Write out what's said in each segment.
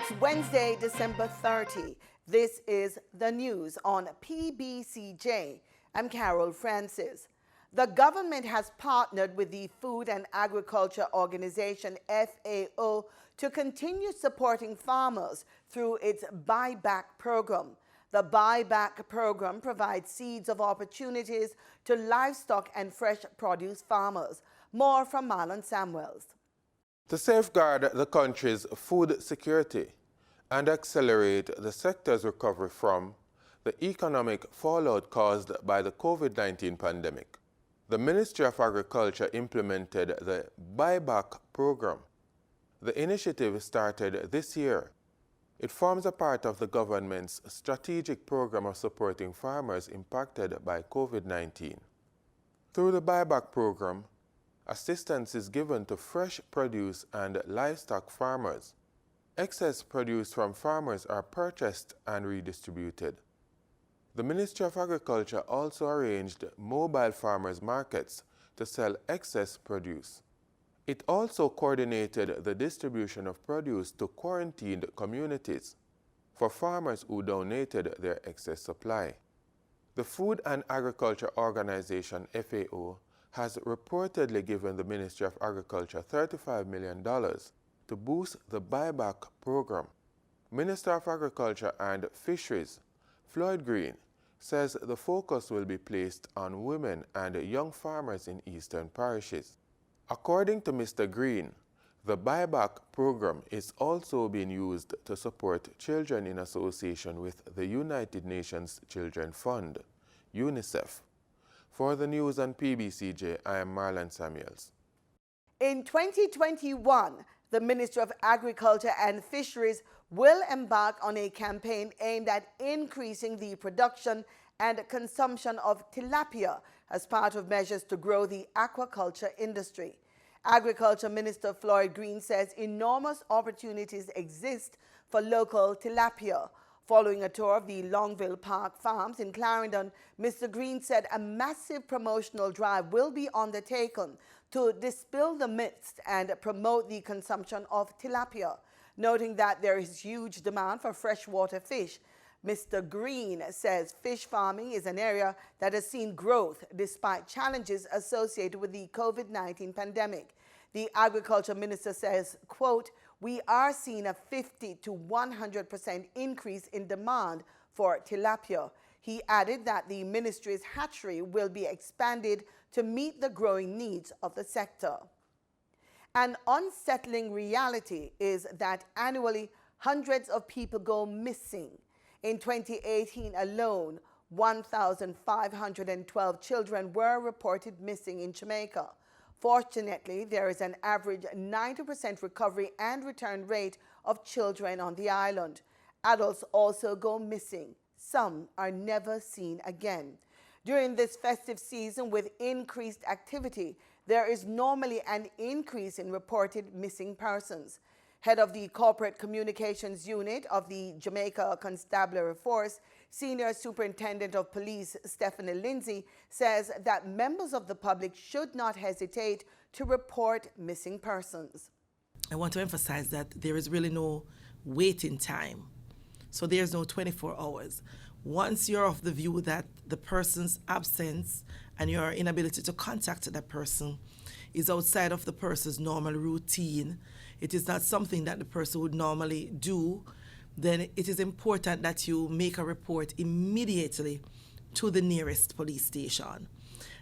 It's Wednesday, December 30. This is the news on PBCJ. I'm Carol Francis. The government has partnered with the Food and Agriculture Organization, FAO, to continue supporting farmers through its buyback program. The buyback program provides seeds of opportunities to livestock and fresh produce farmers. More from Marlon Samuels. To safeguard the country's food security and accelerate the sector's recovery from the economic fallout caused by the COVID-19 pandemic, the Ministry of Agriculture implemented the buyback program. The initiative started this year. It forms a part of the government's strategic program of supporting farmers impacted by COVID-19. Through the buyback program, assistance is given to fresh produce and livestock farmers. Excess produce from farmers are purchased and redistributed. The Ministry of Agriculture also arranged mobile farmers markets to sell excess produce. It also coordinated the distribution of produce to quarantined communities for farmers who donated their excess supply. The Food and Agriculture Organization, FAO, has reportedly given the Ministry of Agriculture $35 million to boost the buyback program. Minister of Agriculture and Fisheries, Floyd Green, says the focus will be placed on women and young farmers in eastern parishes. According to Mr. Green, the buyback program is also being used to support children in association with the United Nations Children Fund, UNICEF. For the news on PBCJ, I am Marlon Samuels. In 2021, the Ministry of Agriculture and Fisheries will embark on a campaign aimed at increasing the production and consumption of tilapia as part of measures to grow the aquaculture industry. Agriculture Minister Floyd Green says enormous opportunities exist for local tilapia. Following a tour of the Longville Park Farms in Clarendon, Mr. Green said a massive promotional drive will be undertaken to dispel the myths and promote the consumption of tilapia, noting that there is huge demand for freshwater fish. Mr. Green says fish farming is an area that has seen growth despite challenges associated with the COVID-19 pandemic. The Agriculture Minister says, quote, "We are seeing a 50 to 100% increase in demand for tilapia." He added that the ministry's hatchery will be expanded to meet the growing needs of the sector. An unsettling reality is that annually hundreds of people go missing. In 2018 alone, 1,512 children were reported missing in Jamaica. Fortunately, there is an average 90% recovery and return rate of children on the island. Adults also go missing. Some are never seen again. During this festive season with increased activity, there is normally an increase in reported missing persons. Head of the Corporate Communications Unit of the Jamaica Constabulary Force, Senior Superintendent of Police Stephanie Lindsay, says that members of the public should not hesitate to report missing persons. I want to emphasize that there is really no waiting time. So there's no 24 hours. Once you're of the view that the person's absence and your inability to contact that person is outside of the person's normal routine, it is not something that the person would normally do, then it is important that you make a report immediately to the nearest police station.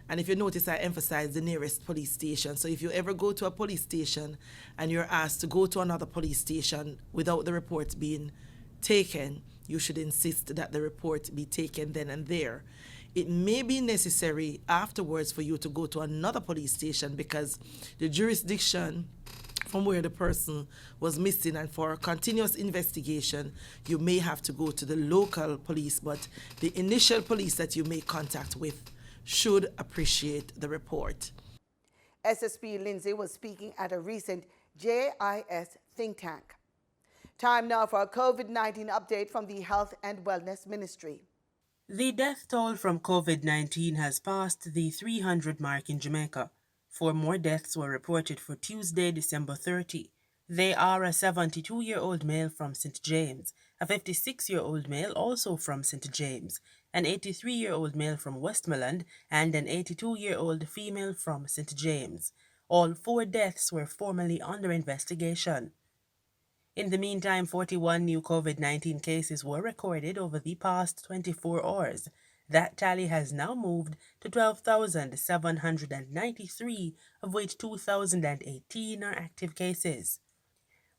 And if you notice, I emphasize the nearest police station. So if you ever go to a police station and you're asked to go to another police station without the report being taken, you should insist that the report be taken then and there. It may be necessary afterwards for you to go to another police station because the jurisdiction from where the person was missing, and for a continuous investigation, you may have to go to the local police, but the initial police that you make contact with should appreciate the report. SSP Lindsay was speaking at a recent JIS think tank. Time now for a COVID-19 update from the Health and Wellness Ministry. The death toll from COVID-19 has passed the 300 mark in Jamaica. 4 more deaths were reported for Tuesday, December 30. They are a 72-year-old male from St. James, a 56-year-old male also from St. James, an 83-year-old male from Westmoreland, and an 82-year-old female from St. James. All 4 deaths were formerly under investigation. In the meantime, 41 new COVID-19 cases were recorded over the past 24 hours. That tally has now moved to 12,793, of which 2,018 are active cases.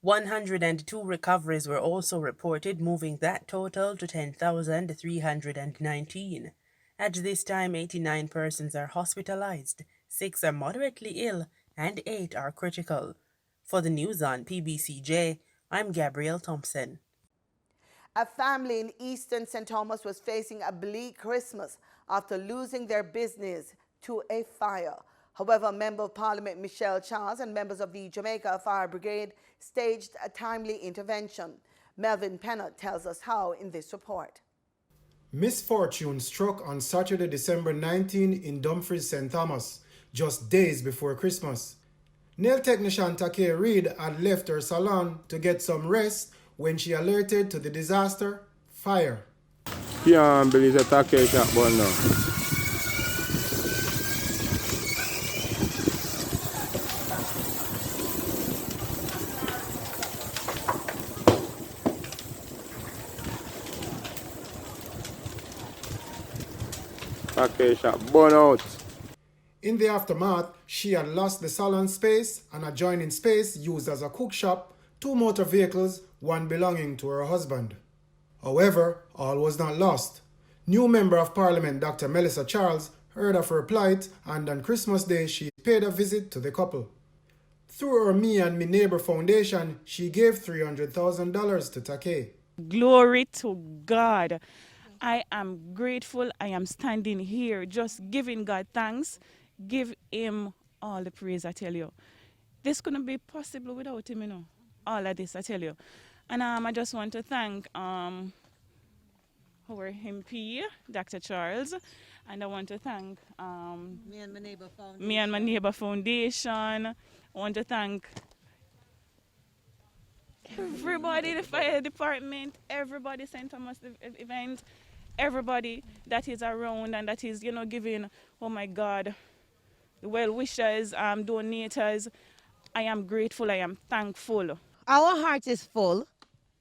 102 recoveries were also reported, moving that total to 10,319. At this time, 89 persons are hospitalized, 6 are moderately ill, and 8 are critical. For the news on PBCJ, I'm Gabrielle Thompson. A family in eastern St. Thomas was facing a bleak Christmas after losing their business to a fire. However, Member of Parliament Michelle Charles and members of the Jamaica Fire Brigade staged a timely intervention. Melvin Pennant tells us how in this report. Misfortune struck on Saturday, December 19 in Dumfries, St. Thomas, just days before Christmas. Nail technician Take Reid had left her salon to get some rest when she alerted to the disaster, fire. Can't believe the Take shot burn now. Take shot burn out. In the aftermath, she had lost the salon space and adjoining space used as a cook shop, 2 motor vehicles, one belonging to her husband. However, all was not lost. New Member of Parliament Dr. Melissa Charles heard of her plight, and on Christmas Day she paid a visit to the couple. Through her Me and Me Neighbor Foundation, she gave $300,000 to Take. Glory to God. I am grateful. I am standing here just giving God thanks. Give him all the praise, I tell you. This couldn't be possible without him, you know. All of this, I tell you. And I just want to thank our MP, Dr. Charles. And I want to thank Me and My Neighbor Foundation. Me and My Neighbor Foundation. I want to thank everybody, the fire department, everybody, St. Thomas event, everybody that is around and that is, you know, giving, oh my God, the well-wishers, donators. I am grateful, I am thankful. Our heart is full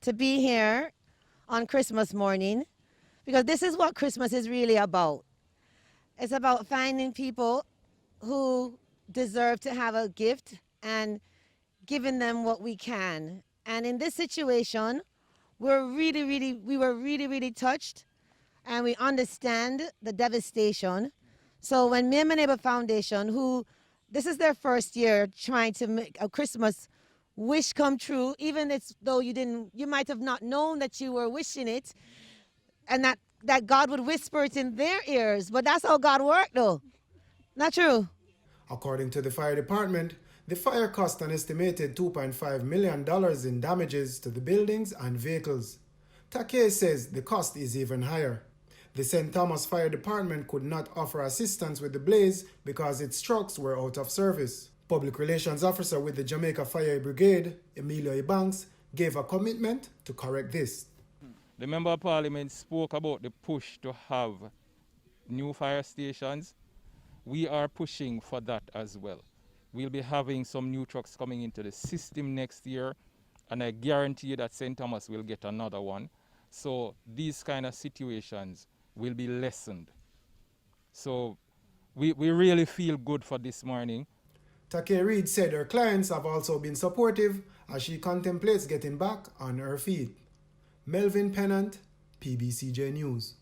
to be here on Christmas morning because this is what Christmas is really about. It's about finding people who deserve to have a gift and giving them what we can. And in this situation, we were really touched, and we understand the devastation. So when Me and My Neighbor Foundation, who this is their first year trying to make a Christmas wish come true, even though you might have not known that you were wishing it, and that God would whisper it in their ears. But that's how God worked, though. Not true? According to the fire department, the fire cost an estimated $2.5 million in damages to the buildings and vehicles. Take says the cost is even higher. The St. Thomas Fire Department could not offer assistance with the blaze because its trucks were out of service. Public Relations Officer with the Jamaica Fire Brigade, Emilio Ebanks, gave a commitment to correct this. The Member of Parliament spoke about the push to have new fire stations. We are pushing for that as well. We'll be having some new trucks coming into the system next year, and I guarantee that St. Thomas will get another one. So these kind of situations will be lessened. So we really feel good for this morning. Take Reid said her clients have also been supportive as she contemplates getting back on her feet. Melvin Pennant, PBCJ News.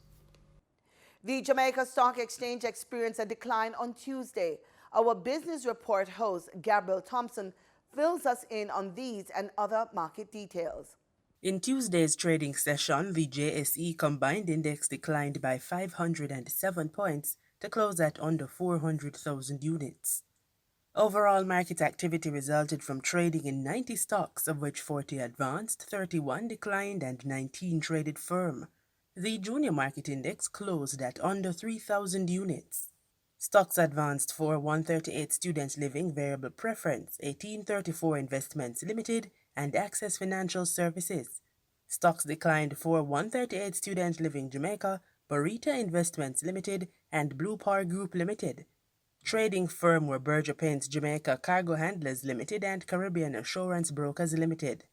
The Jamaica Stock Exchange experienced a decline on Tuesday. Our business report host, Gabrielle Thompson, fills us in on these and other market details. In Tuesday's trading session, the JSE Combined Index declined by 507 points to close at under 400,000 units. Overall market activity resulted from trading in 90 stocks, of which 40 advanced, 31 declined, and 19 traded firm. The Junior Market Index closed at under 3,000 units. Stocks advanced for 138 Students Living Variable Preference, 1834 Investments Limited, and Access Financial Services. Stocks declined for 138 Students Living Jamaica, Barita Investments Limited, and Blue Par Group Limited. Trading firm were Berger Paints Jamaica Cargo Handlers Limited and Caribbean Assurance Brokers Limited.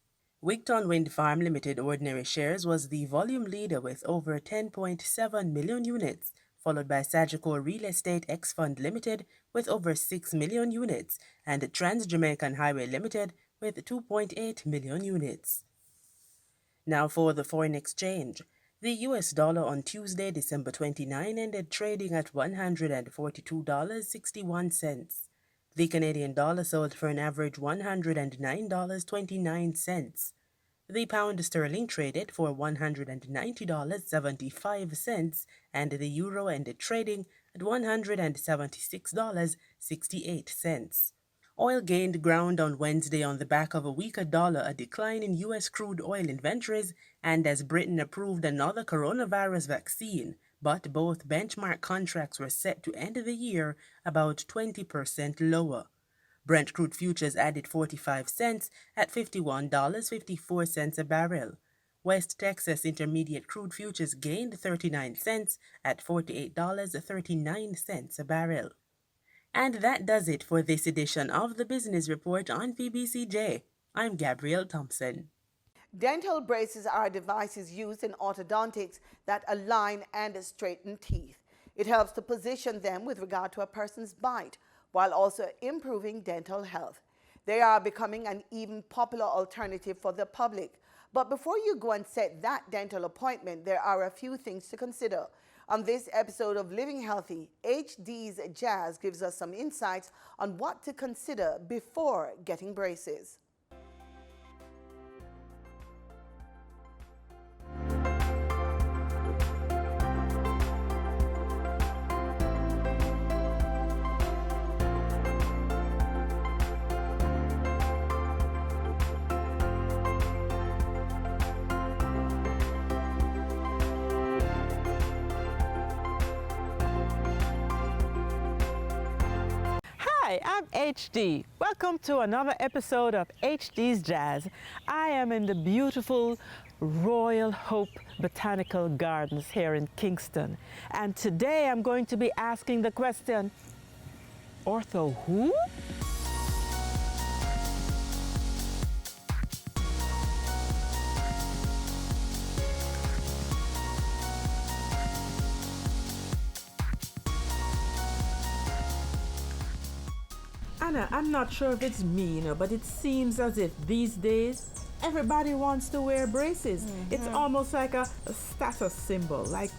Wigton Wind Farm Limited ordinary shares was the volume leader with over 10.7 million units, followed by Sagicor Real Estate X Fund Limited with over 6 million units, and Trans Jamaican Highway Limited with 2.8 million units. Now for the foreign exchange. The US dollar on Tuesday, December 29, ended trading at $142.61. The Canadian dollar sold for an average $109.29. The pound sterling traded for $190.75, and the euro ended trading at $176.68. Oil gained ground on Wednesday on the back of a weaker dollar, a decline in U.S. crude oil inventories, and as Britain approved another coronavirus vaccine, but both benchmark contracts were set to end the year about 20% lower. Brent crude futures added 45 cents at $51.54 a barrel. West Texas Intermediate crude futures gained 39 cents at $48.39 a barrel. And that does it for this edition of the Business Report on PBCJ. I'm Gabrielle Thompson. Dental braces are devices used in orthodontics that align and straighten teeth. It helps to position them with regard to a person's bite, while also improving dental health. They are becoming an even popular alternative for the public. But before you go and set that dental appointment, there are a few things to consider. On this episode of Living Healthy, HD's Jazz gives us some insights on what to consider before getting braces. Hi, I'm HD. Welcome to another episode of HD's Jazz. I am in the beautiful Royal Hope Botanical Gardens here in Kingston. And today I'm going to be asking the question, ortho who? Anna, I'm not sure if it's me, but it seems as if these days everybody wants to wear braces. It's almost like a status symbol, like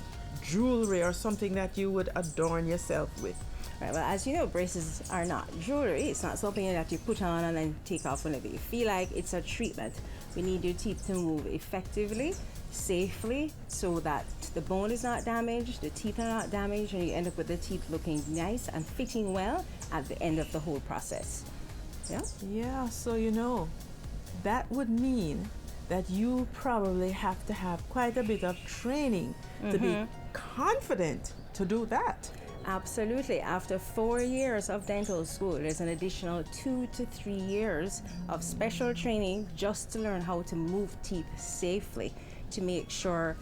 jewelry or something that you would adorn yourself with. Right, well, as you know, braces are not jewelry. It's not something that you put on and then take off whenever you feel like. It's a treatment. We need your teeth to move effectively, safely, so that the bone is not damaged, the teeth are not damaged, and you end up with the teeth looking nice and fitting well at the end of the whole process. Yeah? Yeah, so that would mean that you probably have to have quite a bit of training to be confident to do that. Absolutely. After 4 years of dental school, there's an additional 2 to 3 years of special training just to learn how to move teeth safely, to make sure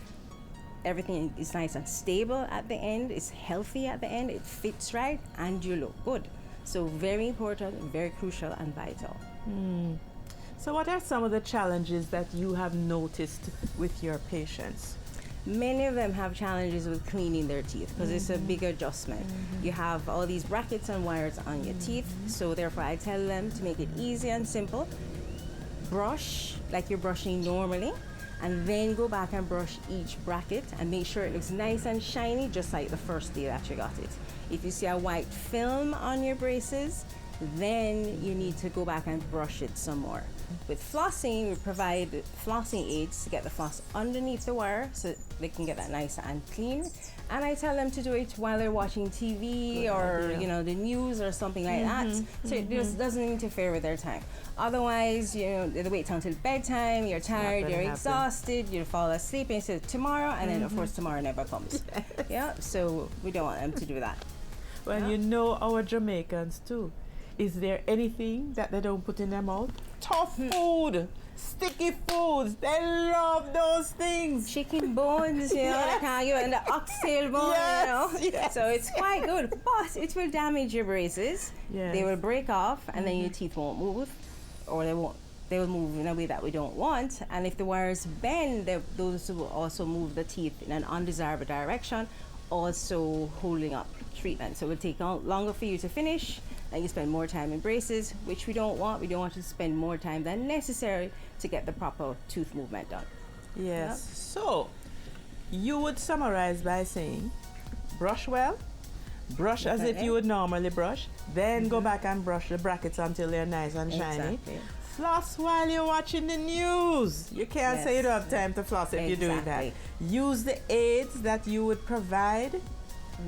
everything is nice and stable at the end, it's healthy at the end, it fits right, and you look good. So very important, very crucial and vital. So what are some of the challenges that you have noticed with your patients? Many of them have challenges with cleaning their teeth because it's a big adjustment. You have all these brackets and wires on your teeth, so therefore I tell them to make it easy and simple. Brush like you're brushing normally, and then go back and brush each bracket and make sure it looks nice and shiny, just like the first day that you got it. If you see a white film on your braces, then you need to go back and brush it some more. With flossing, we provide flossing aids to get the floss underneath the wire so they can get that nice and clean. And I tell them to do it while they're watching TV or the news or something like that, so it just doesn't interfere with their time. Otherwise, they wait until bedtime, you're tired, you're exhausted, you fall asleep, and you say tomorrow, and then of course tomorrow never comes. Yeah, so we don't want them to do that. Well, you know our Jamaicans too. Is there anything that they don't put in their mouth? Tough food, sticky foods. They love those things. Chicken bones, you know, they can't give it, and the oxtail bone, you know. Yes. So it's quite good, but it will damage your braces. Yes. They will break off, and then your teeth won't move, or they will move in a way that we don't want. And if the wires bend, those will also move the teeth in an undesirable direction, also holding up treatment. So it will take longer for you to finish, and you spend more time in braces, which we don't want. We don't want to spend more time than necessary to get the proper tooth movement done. Yes. So you would summarize by saying, brush well, brush as if you would normally brush, then go back and brush the brackets until they're nice and shiny. Exactly. Floss while you're watching the news. You can't say you don't have time to floss if you're doing that. Use the aids that you would provide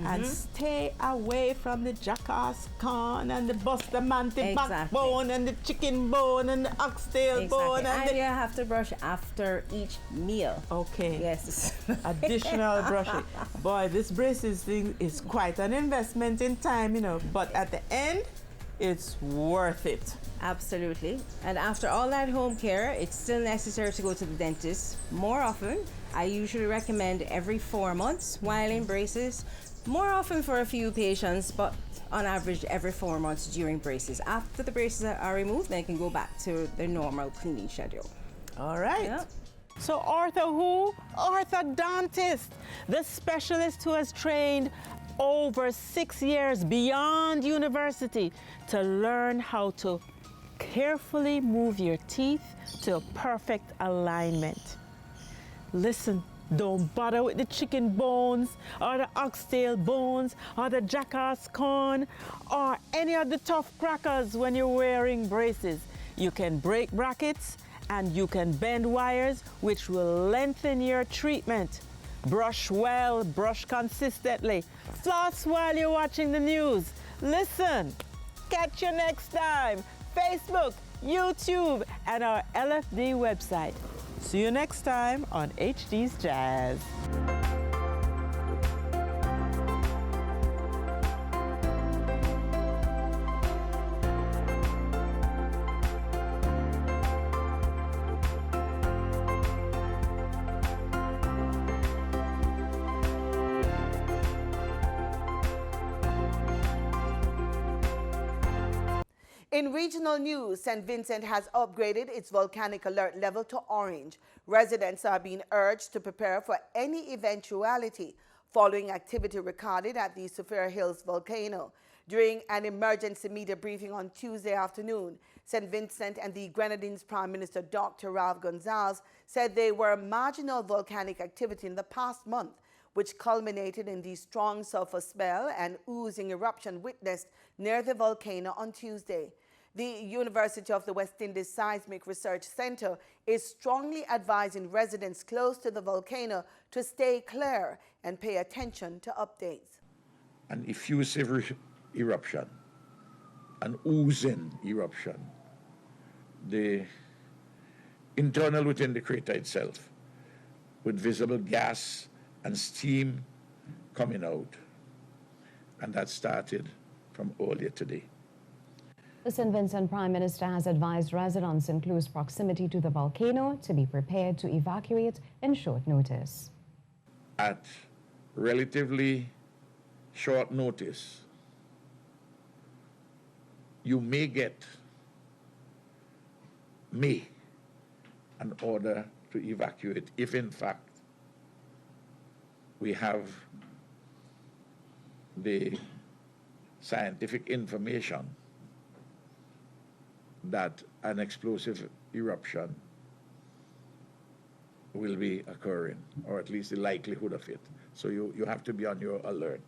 and stay away from the jackass corn and the Bustamante backbone and the chicken bone and the oxtail bone. And you have to brush after each meal. Okay. Yes. Additional brushing. Boy, this braces thing is quite an investment in time, you know, but at the end, it's worth it. Absolutely. And after all that home care, it's still necessary to go to the dentist more often. I usually recommend every 4 months while in braces. More often for a few patients, but on average every 4 months during braces. After the braces are removed, they can go back to their normal cleaning schedule. All right. Yep. So ortho who? Orthodontist, the specialist who has trained over 6 years beyond university to learn how to carefully move your teeth to a perfect alignment. Listen, don't bother with the chicken bones or the oxtail bones or the jackass corn or any of the tough crackers when you're wearing braces. You can break brackets and you can bend wires, which will lengthen your treatment. Brush well, brush consistently. Floss while you're watching the news. Listen, catch you next time. Facebook, YouTube, and our LFD website. See you next time on HD's Jazz. In regional news, St. Vincent has upgraded its volcanic alert level to orange. Residents are being urged to prepare for any eventuality following activity recorded at the Sophia Hills volcano. During an emergency media briefing on Tuesday afternoon, St. Vincent and the Grenadines Prime Minister Dr. Ralph Gonsalves said there were marginal volcanic activity in the past month, which culminated in the strong sulfur smell and oozing eruption witnessed near the volcano on Tuesday. The University of the West Indies Seismic Research Center is strongly advising residents close to the volcano to stay clear and pay attention to updates. An effusive eruption, an oozing eruption, the internal within the crater itself, with visible gas and steam coming out. And that started from earlier today. The St. Vincent Prime Minister has advised residents in close proximity to the volcano to be prepared to evacuate in short notice. At relatively short notice, you may get an order to evacuate if in fact we have the scientific information that an explosive eruption will be occurring, or at least the likelihood of it. So you have to be on your alert.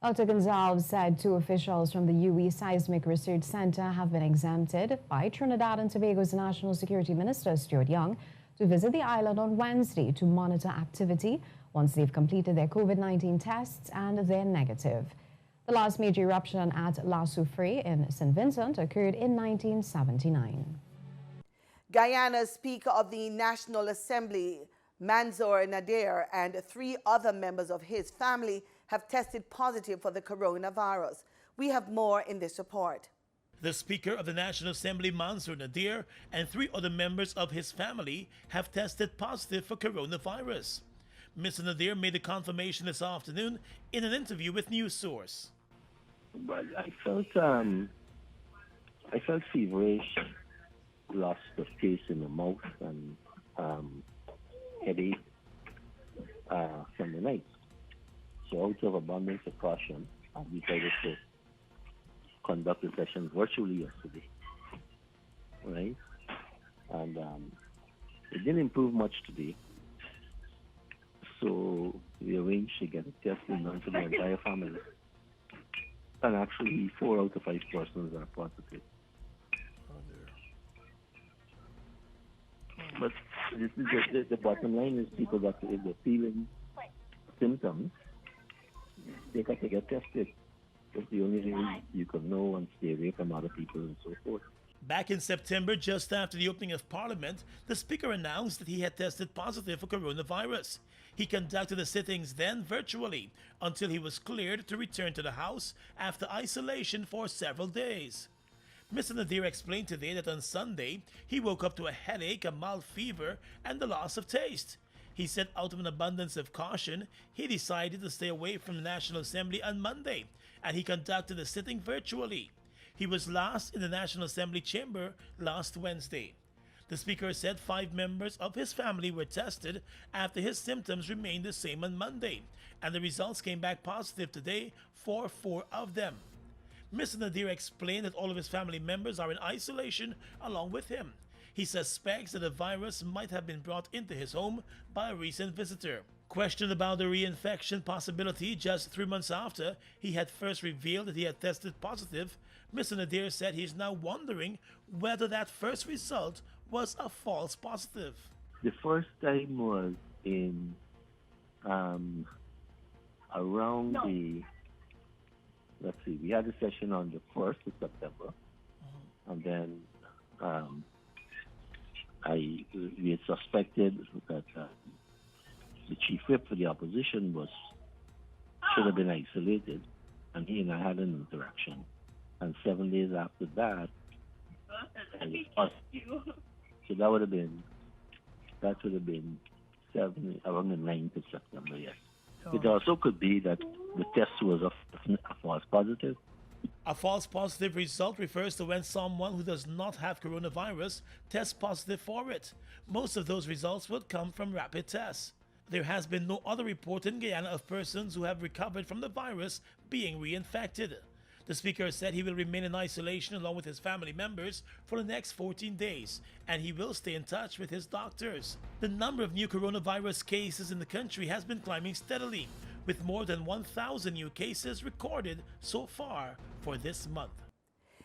Dr. Gonsalves said 2 officials from the UE Seismic Research Center have been exempted by Trinidad and Tobago's National Security Minister, Stuart Young, to visit the island on Wednesday to monitor activity once they've completed their COVID-19 tests and they're negative. The last major eruption at La Soufrière in St. Vincent occurred in 1979. Guyana's Speaker of the National Assembly, Mansour Nadir, and 3 other members of his family have tested positive for the coronavirus. We have more in this report. The Speaker of the National Assembly, Mansour Nadir, and 3 other members of his family have tested positive for coronavirus. Mr. Nadir made the confirmation this afternoon in an interview with News Source. Well, I felt feverish, loss of taste in the mouth, and headache from the night. So out of abundance of caution, I decided to conduct the session virtually yesterday, right? And it didn't improve much today. So we arranged to get a test done for the entire family. And actually 4 out of 5 persons are positive. But the bottom line is people that if they're feeling symptoms, they got to get tested. That's the only way you can know and stay away from other people and so forth. Back in September, just after the opening of Parliament, the Speaker announced that he had tested positive for coronavirus. He conducted the sittings then virtually until he was cleared to return to the House after isolation for several days. Mr. Nadir explained today that on Sunday, he woke up to a headache, a mild fever, and the loss of taste. He said out of an abundance of caution, he decided to stay away from the National Assembly on Monday, and he conducted the sitting virtually. He was last in the National Assembly chamber last Wednesday. The Speaker said 5 members of his family were tested after his symptoms remained the same on Monday, and the results came back positive today for 4 of them. Mr. Nadir explained that all of his family members are in isolation along with him. He suspects that the virus might have been brought into his home by a recent visitor. Questioned about the reinfection possibility just 3 months after he had first revealed that he had tested positive, Mr. Nadir said he is now wondering whether that first result was a false positive. The first time was in around the, let's see, we had a session on the 1st of September, and then we had suspected that the chief whip for the opposition should have been isolated, and he and I had an interaction. And 7 days after that, so that would have been around the 9th of September, yes. It also could be that the test was a false positive. A false positive result refers to when someone who does not have coronavirus tests positive for it. Most of those results would come from rapid tests. There has been no other report in Guyana of persons who have recovered from the virus being reinfected. The Speaker said he will remain in isolation along with his family members for the next 14 days, and he will stay in touch with his doctors. The number of new coronavirus cases in the country has been climbing steadily, with more than 1,000 new cases recorded so far for this month.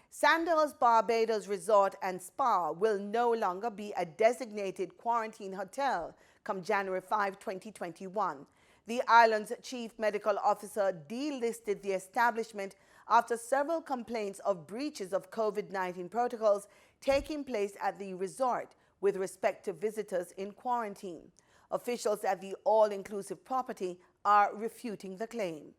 Sandals Barbados Resort and Spa will no longer be a designated quarantine hotel come January 5, 2021. The island's chief medical officer delisted the establishment after several complaints of breaches of COVID-19 protocols taking place at the resort with respect to visitors in quarantine. Officials at the all-inclusive property are refuting the claim.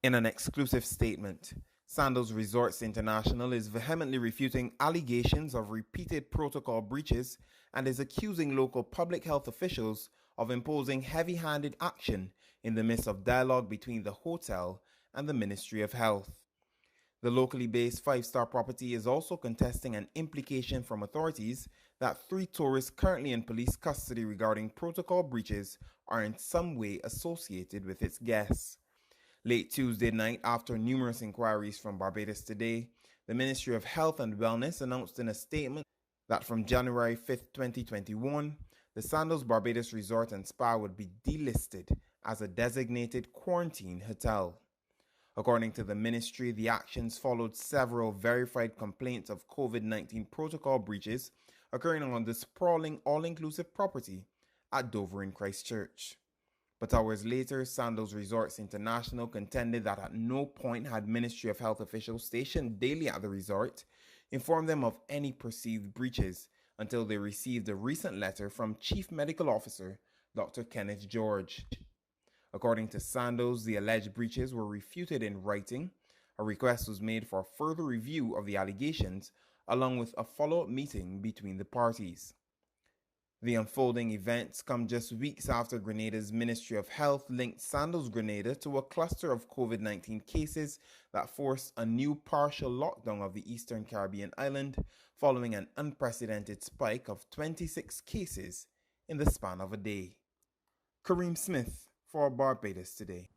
In an exclusive statement, Sandals Resorts International is vehemently refuting allegations of repeated protocol breaches and is accusing local public health officials of imposing heavy-handed action in the midst of dialogue between the hotel and the Ministry of Health. The locally based 5-star property is also contesting an implication from authorities that 3 tourists currently in police custody regarding protocol breaches are in some way associated with its guests. Late Tuesday night, after numerous inquiries from Barbados Today, the Ministry of Health and Wellness announced in a statement that from January 5, 2021, the Sandals Barbados Resort and Spa would be delisted as a designated quarantine hotel. According to the ministry, the actions followed several verified complaints of COVID-19 protocol breaches occurring on the sprawling all-inclusive property at Dover in Christchurch. But hours later, Sandals Resorts International contended that at no point had Ministry of Health officials stationed daily at the resort informed them of any perceived breaches until they received a recent letter from Chief Medical Officer Dr. Kenneth George. According to Sandals, the alleged breaches were refuted in writing. A request was made for further review of the allegations, along with a follow-up meeting between the parties. The unfolding events come just weeks after Grenada's Ministry of Health linked Sandals, Grenada to a cluster of COVID-19 cases that forced a new partial lockdown of the Eastern Caribbean island, following an unprecedented spike of 26 cases in the span of a day. Kareem Smith for Barbados Today.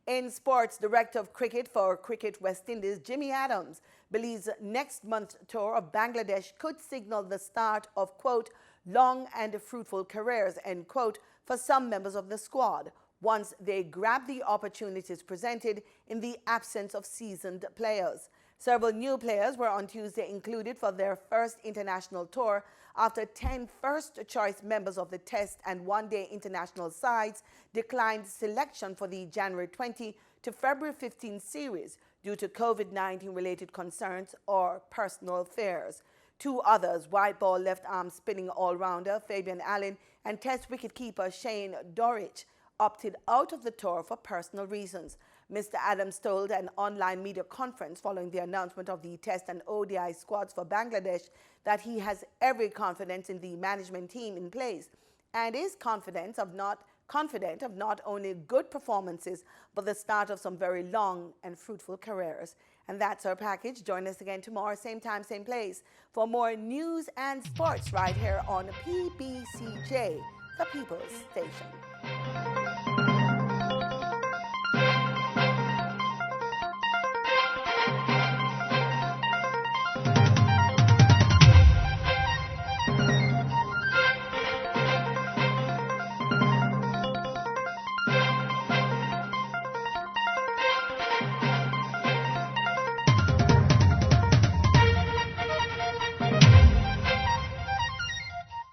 In sports, Director of Cricket for Cricket West Indies, Jimmy Adams, believes next month's tour of Bangladesh could signal the start of, quote, long and fruitful careers, end quote, for some members of the squad once they grab the opportunities presented in the absence of seasoned players. Several new players were on Tuesday included for their first international tour after 10 first-choice members of the Test and one-day international sides declined selection for the January 20 to February 15 series due to COVID-19 related concerns or personal affairs. Two others, white ball left-arm spinning all-rounder Fabian Allen and Test wicketkeeper Shane Dorich, opted out of the tour for personal reasons. Mr. Adams told an online media conference following the announcement of the Test and ODI squads for Bangladesh that he has every confidence in the management team in place and is confident of not only good performances but the start of some very long and fruitful careers. And that's our package. Join us again tomorrow, same time, same place, for more news and sports right here on PBCJ, the People's Station.